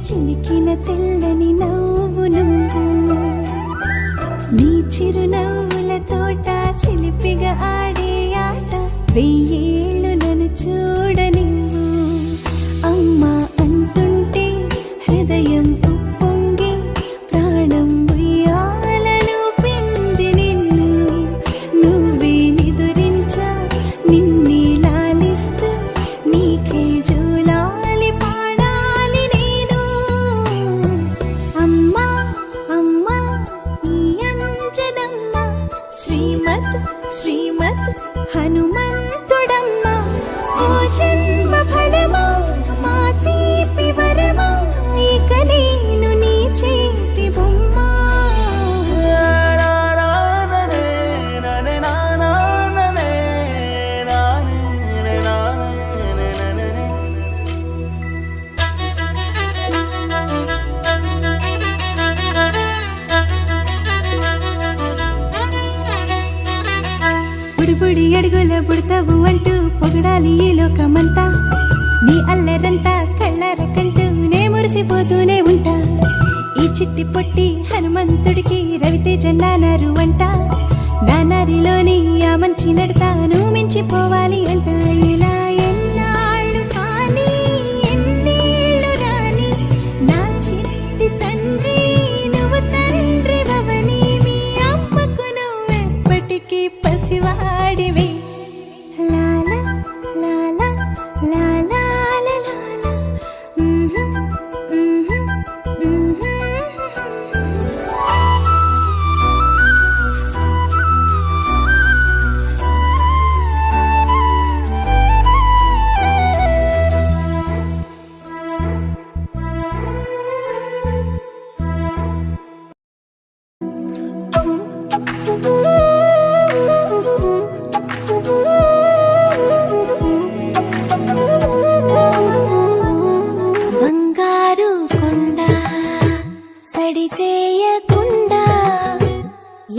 చిలికిన తెల్లని నవ్వు నువ్వు నీ చిరునవ్వుల తోట చిలిపిగా ఆడే ఆట వెయ్యేళ్ళు నన్ను చూడనివ్వు అమ్మా అంటుంటే హృదయం ఉప్పొంగి ప్రాణం ఉయ్యాలలో పిండి నిన్ను నువ్వే నిదురించా నిన్నే లాలిస్తూ నీకే జోలాలి పాడాలి నేను అమ్మా అమ్మా ఈ అంజనమ్మ శ్రీమత్ శ్రీమత్ హనుమంతుడమ్మ ఓ జన్మ ఫలమా మా తీపి వరమా ఇక నేను నీ చేతి బొమ్మ బుడి అడుగుల బుడతావు అంటూ పొగడాలి ఈ లోకమంతా నీ అల్లరంతా కళ్ళారకంటూ నే మురిసిపోతూనే ఉంటా ఈ చిట్టి పొట్టి హనుమంతుడికి రవితేజ నానారు అంట నానారిలోని ఆ మంచి నడతాను మించిపోవాలి అంట ఇలా ఎన్నాళ్ళు కానీ ఎన్నేళ్ళు రాని నా చిట్టి తండ్రి నువ్వు తండ్రి భవని మీ అమ్మకు నువ్వెప్పటికీ పసివాడివి లాల లాల లాల లాల బంగారు కొండ సడి చేయకుండా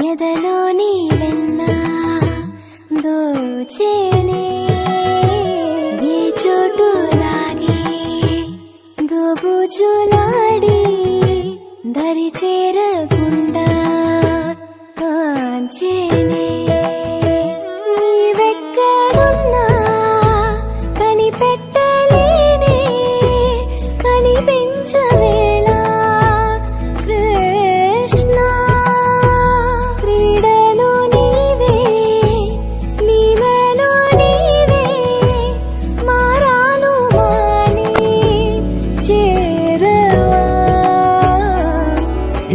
ఎదలోని వెన్న దోచేనే ఏ చోటు లాగే దోబుజులాడి దరి చేరకుండా కాంచేనే నీవెక్కడున్నా కనిపెట్టలేనే కనిపించవేళ కృష్ణ క్రీడలు నీవే లీలలు నీవే మారాను మాని చేరవా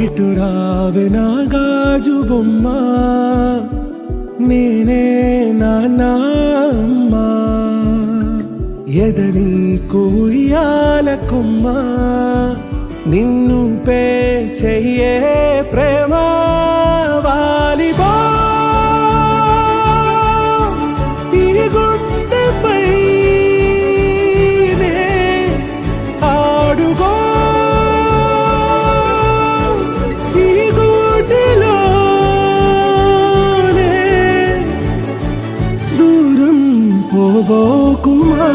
ఇటు రావే నా గాజు బొమ్మ నేనే నాన్నమ్మ ఎదని కొయ్యాల కొమ్మ నిన్ను పే చెయ్యే ప్రేమ వాలిబో ఈ గుండెపై నే ఆడుగో ఈ గూటిలోనే దూరం పోబోకుమా